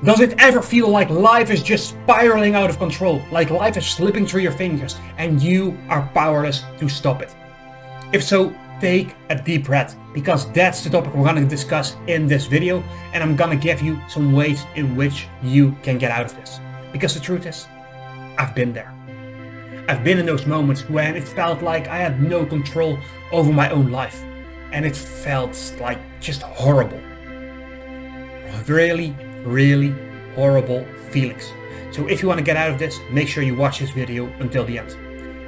Does it ever feel like life is just spiraling out of control, like life is slipping through your fingers and you are powerless to stop it? If so, take a deep breath, because that's the topic we're going to discuss in this video, and I'm going to give you some ways in which you can get out of this. Because the truth is, I've been there. I've been in those moments when it felt like I had no control over my own life, and it felt like just horrible. Really horrible feelings. So if you want to get out of this, make sure you watch this video until the end.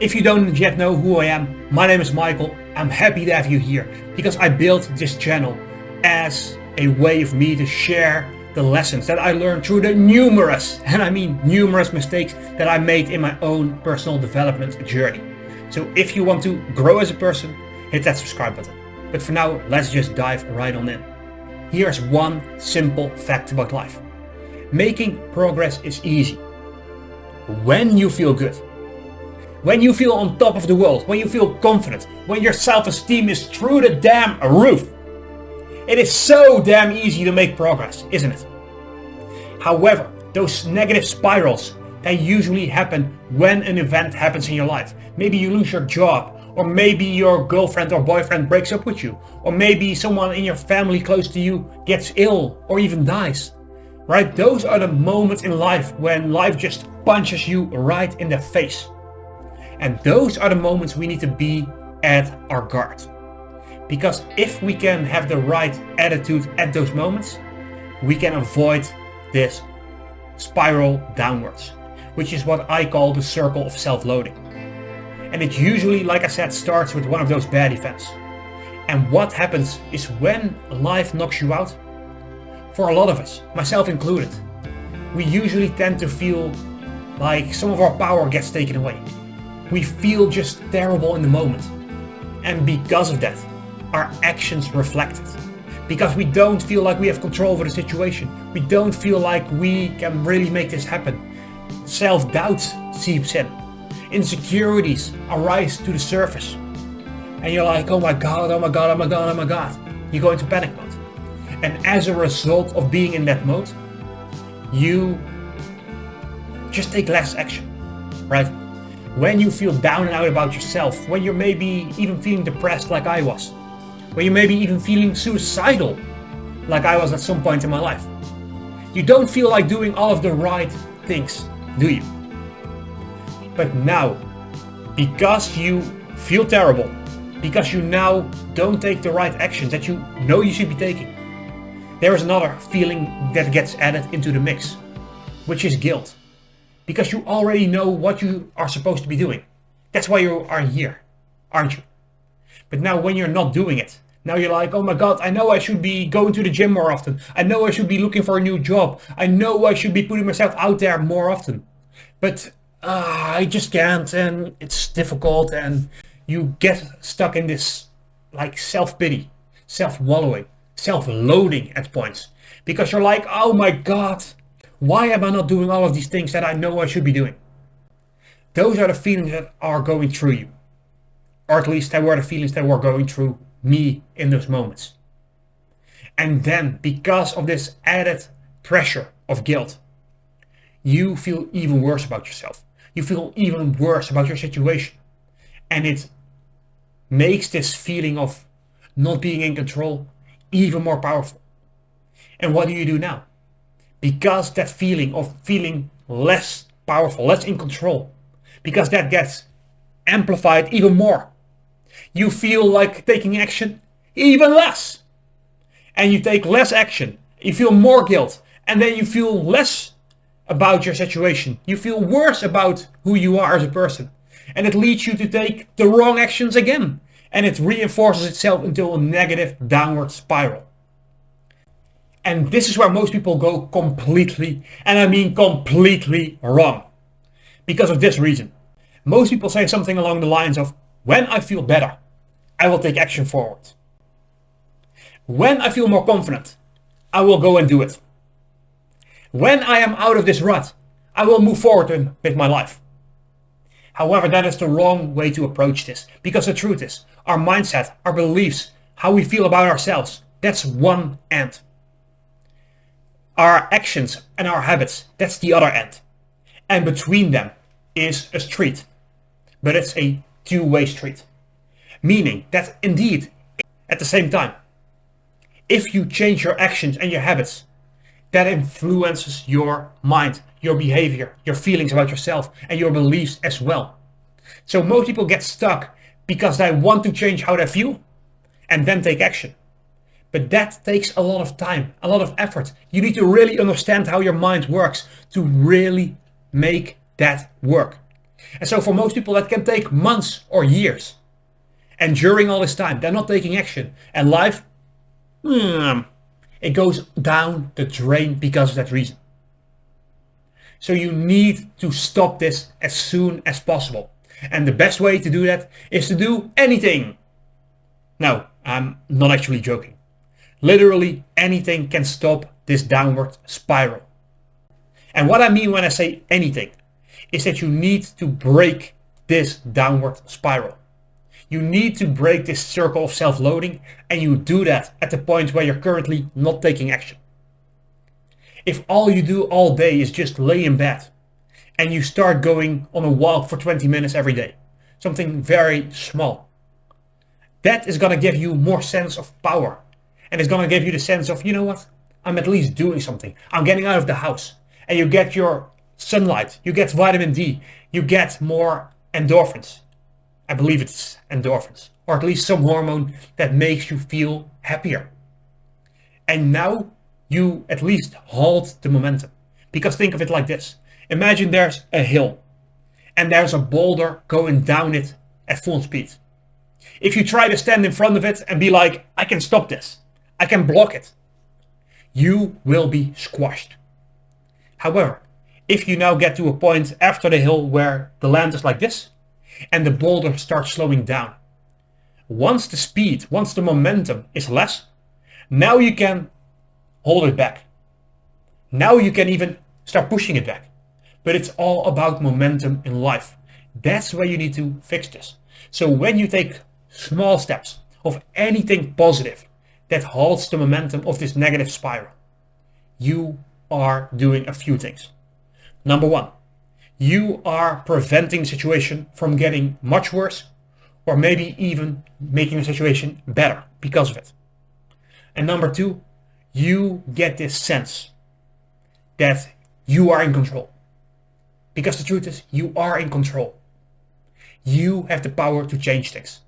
If you don't yet know who I am, my name is Michael. I'm happy to have you here because I built this channel as a way of me to share the lessons that I learned through the numerous, and I mean numerous, mistakes that I made in my own personal development journey. So if you want to grow as a person, hit that subscribe button. But for now, let's just dive right on in. Here's one simple fact about life. Making progress is easy when you feel good. When you feel on top of the world, when you feel confident, when your self-esteem is through the damn roof. It is so damn easy to make progress, isn't it? However, those negative spirals, they usually happen when an event happens in your life. Maybe you lose your job, or maybe your girlfriend or boyfriend breaks up with you, or maybe someone in your family close to you gets ill or even dies. Right? Those are the moments in life when life just punches you right in the face. And those are the moments we need to be at our guard. Because if we can have the right attitude at those moments, we can avoid this spiral downwards, which is what I call the circle of self-loathing. And it usually, like I said, starts with one of those bad events. And what happens is when life knocks you out, for a lot of us, myself included, we usually tend to feel like some of our power gets taken away. We feel just terrible in the moment. And because of that, our actions reflect it. Because we don't feel like we have control over the situation. We don't feel like we can really make this happen. Self-doubt seeps in. Insecurities arise to the surface. And you're like, oh my God. You go into panic mode. And as a result of being in that mode, you just take less action, right? When you feel down and out about yourself, when you're maybe even feeling depressed like I was, when you maybe even feeling suicidal like I was at some point in my life, you don't feel like doing all of the right things, do you? But now, because you feel terrible, because you now don't take the right actions that you know you should be taking, there is another feeling that gets added into the mix, which is guilt. Because you already know what you are supposed to be doing. That's why you are here, aren't you? But now when you're not doing it, now you're like, oh my God, I know I should be going to the gym more often. I know I should be looking for a new job. I know I should be putting myself out there more often. But I just can't, and it's difficult, and you get stuck in this like self-pity, self-wallowing, self-loathing at points. Because you're like, oh my God, why am I not doing all of these things that I know I should be doing? Those are the feelings that are going through you. Or at least they were the feelings that were going through me in those moments. And then, because of this added pressure of guilt, you feel even worse about yourself. You feel even worse about your situation. And it makes this feeling of not being in control even more powerful. And what do you do now? Because that feeling of feeling less powerful, less in control, because that gets amplified even more, you feel like taking action even less. And you take less action, you feel more guilt, and then you feel less about your situation. You feel worse about who you are as a person. And it leads you to take the wrong actions again. And it reinforces itself into a negative downward spiral. And this is where most people go completely, and I mean completely wrong. Because of this reason. Most people say something along the lines of, when I feel better, I will take action forward. When I feel more confident, I will go and do it. When I am out of this rut, I will move forward with my life. However, that is the wrong way to approach this. Because the truth is, our mindset, our beliefs, how we feel about ourselves, that's one end. Our actions and our habits, that's the other end. And between them is a street. But it's a two-way street. Meaning that indeed, at the same time, if you change your actions and your habits, that influences your mind, your behavior, your feelings about yourself, and your beliefs as well. So most people get stuck because they want to change how they feel and then take action. But that takes a lot of time, a lot of effort. You need to really understand how your mind works to really make that work. And so for most people that can take months or years. And during all this time, they're not taking action. And life, it goes down the drain because of that reason. So you need to stop this as soon as possible. And the best way to do that is to do anything. No, I'm not actually joking. Literally anything can stop this downward spiral. And what I mean when I say anything is that you need to break this downward spiral. You need to break this circle of self-loathing, and you do that at the point where you're currently not taking action. If all you do all day is just lay in bed and you start going on a walk for 20 minutes every day, something very small, that is going to give you more sense of power. And it's going to give you the sense of, you know what, I'm at least doing something. I'm getting out of the house. And you get your sunlight, you get vitamin D, you get more endorphins. I believe it's endorphins, or at least some hormone that makes you feel happier. And now you at least halt the momentum. Because think of it like this. Imagine there's a hill and there's a boulder going down it at full speed. If you try to stand in front of it and be like, I can stop this, I can block it, you will be squashed. However, if you now get to a point after the hill where the land is like this and the boulder starts slowing down, once the momentum is less, now you can hold it back. Now you can even start pushing it back. But it's all about momentum in life. That's where you need to fix this. So when you take small steps of anything positive that halts the momentum of this negative spiral, you are doing a few things. Number one, you are preventing the situation from getting much worse, or maybe even making the situation better because of it. And number two, you get this sense that you are in control. Because the truth is, you are in control. You have the power to change things.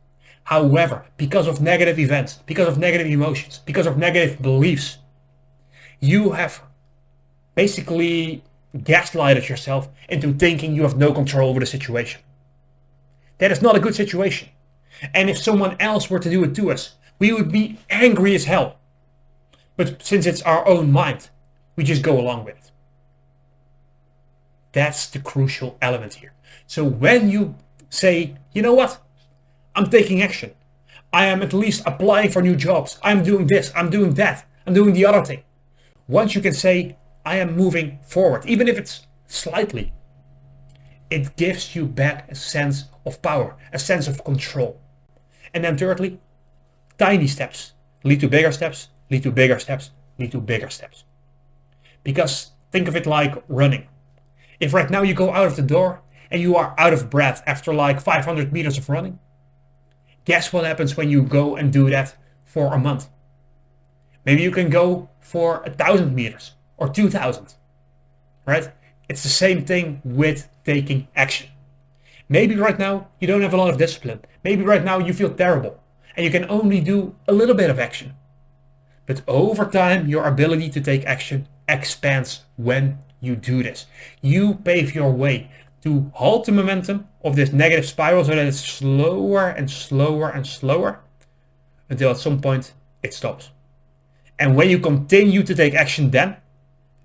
However, because of negative events, because of negative emotions, because of negative beliefs, you have basically gaslighted yourself into thinking you have no control over the situation. That is not a good situation. And if someone else were to do it to us, we would be angry as hell. But since it's our own mind, we just go along with it. That's the crucial element here. So when you say, you know what? I'm taking action. I am at least applying for new jobs. I'm doing this, I'm doing that, I'm doing the other thing. Once you can say, I am moving forward, even if it's slightly, it gives you back a sense of power, a sense of control. And then thirdly, tiny steps lead to bigger steps, lead to bigger steps, lead to bigger steps. Because think of it like running. If right now you go out of the door and you are out of breath after like 500 meters of running, guess what happens when you go and do that for a month? Maybe you can go for 1,000 meters or 2,000, right? It's the same thing with taking action. Maybe right now you don't have a lot of discipline. Maybe right now you feel terrible and you can only do a little bit of action. But over time, your ability to take action expands when you do this. You pave your way to halt the momentum of this negative spiral so that it's slower and slower and slower until at some point it stops. And when you continue to take action then,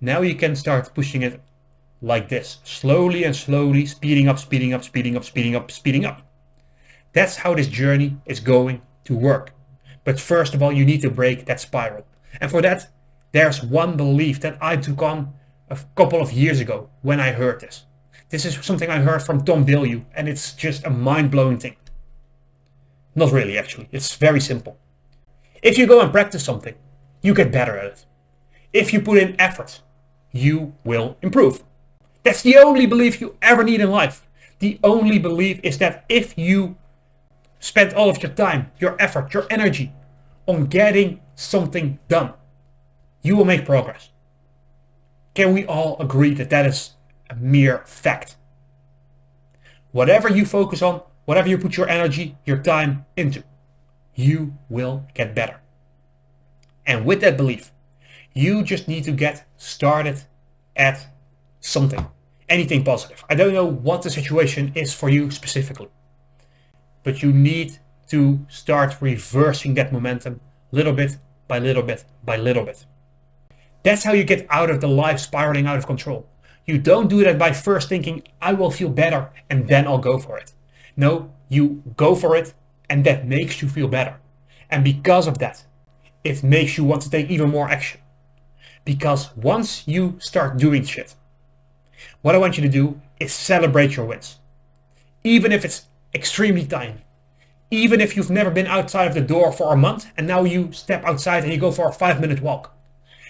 now you can start pushing it like this, slowly and slowly, speeding up, speeding up, speeding up, speeding up, speeding up. That's how this journey is going to work. But first of all, you need to break that spiral. And for that, there's one belief that I took on a couple of years ago when I heard this. This is something I heard from Tom Bilyeu, and it's just a mind-blowing thing. Not really, actually. It's very simple. If you go and practice something, you get better at it. If you put in effort, you will improve. That's the only belief you ever need in life. The only belief is that if you spend all of your time, your effort, your energy on getting something done, you will make progress. Can we all agree that that is a mere fact? Whatever you focus on, whatever you put your energy, your time into, you will get better. And with that belief, you just need to get started at something, anything positive. I don't know what the situation is for you specifically, but you need to start reversing that momentum little bit by little bit by little bit. That's how you get out of the life spiraling out of control. You don't do that by first thinking, I will feel better and then I'll go for it. No, you go for it and that makes you feel better. And because of that, it makes you want to take even more action. Because once you start doing shit, what I want you to do is celebrate your wins. Even if it's extremely tiny. Even if you've never been outside of the door for a month and now you step outside and you go for a 5-minute walk.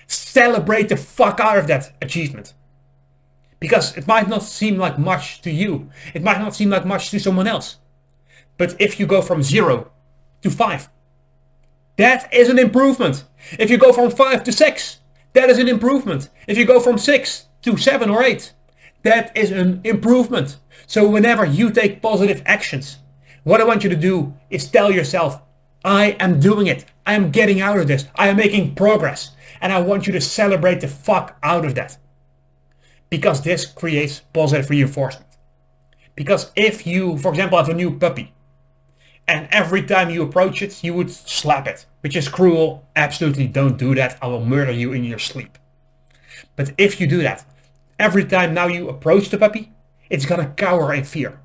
Celebrate the fuck out of that achievement. Because it might not seem like much to you. It might not seem like much to someone else. But if you go from 0 to 5, that is an improvement. If you go from 5 to 6, that is an improvement. If you go from 6 to 7 or 8, that is an improvement. So whenever you take positive actions, what I want you to do is tell yourself, I am doing it. I am getting out of this. I am making progress. And I want you to celebrate the fuck out of that. Because this creates positive reinforcement. Because if you, for example, have a new puppy, and every time you approach it, you would slap it, which is cruel. Absolutely don't do that. I will murder you in your sleep. But if you do that, every time now you approach the puppy, it's gonna cower in fear.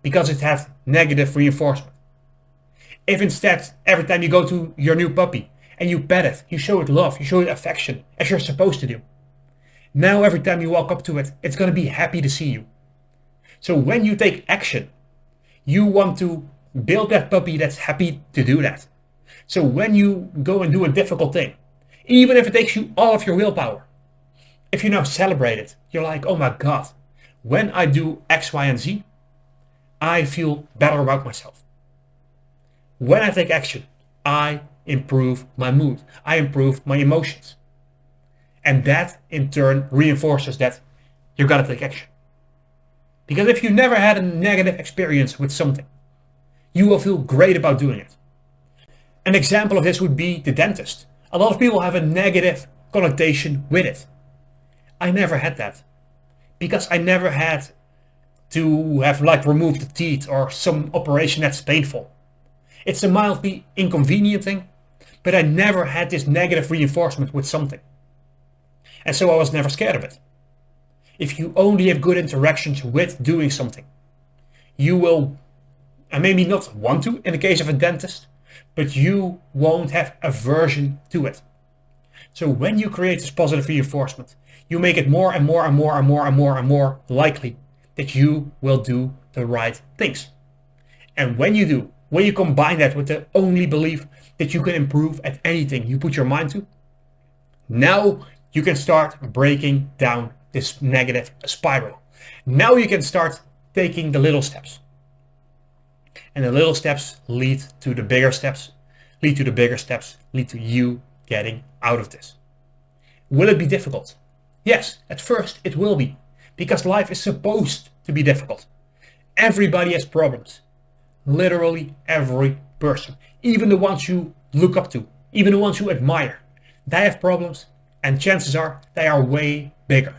Because it has negative reinforcement. If instead, every time you go to your new puppy and you pet it, you show it love, you show it affection, as you're supposed to do. Now every time you walk up to it, it's gonna be happy to see you. So when you take action, you want to build that puppy that's happy to do that. So when you go and do a difficult thing, even if it takes you all of your willpower, if you now celebrate it, you're like, oh my God, when I do X, Y, and Z, I feel better about myself. When I take action, I improve my mood. I improve my emotions. And that in turn reinforces that you gotta take action. Because if you never had a negative experience with something, you will feel great about doing it. An example of this would be the dentist. A lot of people have a negative connotation with it. I never had that. Because I never had to have removed the teeth or some operation that's painful. It's a mildly inconvenient thing, but I never had this negative reinforcement with something. And so I was never scared of it. If you only have good interactions with doing something, you will, and maybe not want to in the case of a dentist, but you won't have aversion to it. So when you create this positive reinforcement, you make it more and more and more and more and more and more likely that you will do the right things. And when you do, when you combine that with the only belief that you can improve at anything you put your mind to, now you can start breaking down this negative spiral. Now you can start taking the little steps. And the little steps lead to the bigger steps, lead to the bigger steps, lead to you getting out of this. Will it be difficult? Yes, at first it will be, because life is supposed to be difficult. Everybody has problems. Literally every person, even the ones you look up to, even the ones you admire, they have problems, and chances are they are way bigger.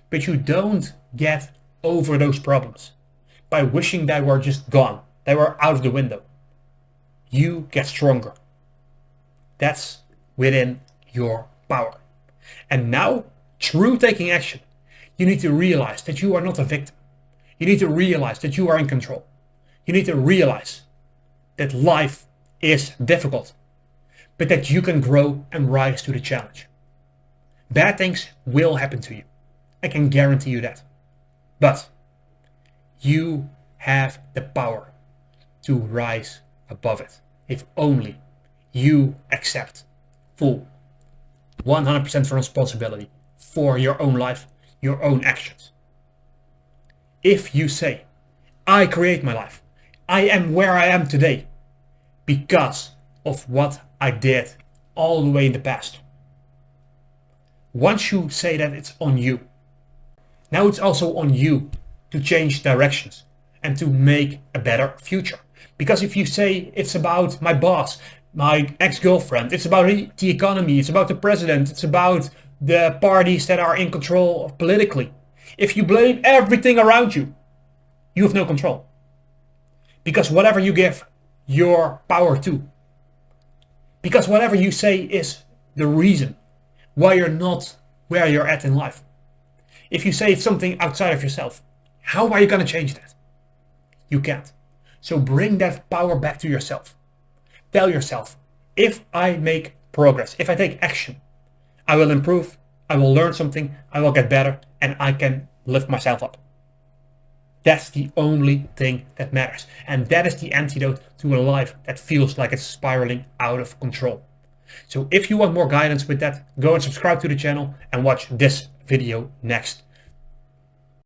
But you don't get over those problems by wishing they were just gone, they were out of the window. You get stronger. That's within your power. And now, through taking action, you need to realize that you are not a victim. You need to realize that you are in control. You need to realize that life is difficult, but that you can grow and rise to the challenge. Bad things will happen to you. I can guarantee you that. But you have the power to rise above it if only you accept full 100% responsibility for your own life, your own actions. If you say, I create my life, I am where I am today because of what I did all the way in the past. Once you say that, it's on you. Now it's also on you to change directions and to make a better future. Because if you say it's about my boss, my ex-girlfriend, it's about the economy, it's about the president, it's about the parties that are in control politically. If you blame everything around you, you have no control. Because whatever you give your power to, because whatever you say is the reason why you're not where you're at in life. If you say it's something outside of yourself, how are you going to change that? You can't. So bring that power back to yourself. Tell yourself, if I make progress, if I take action, I will improve, I will learn something, I will get better, and I can lift myself up. That's the only thing that matters. And that is the antidote to a life that feels like it's spiraling out of control. So if you want more guidance with that, go and subscribe to the channel and watch this video next.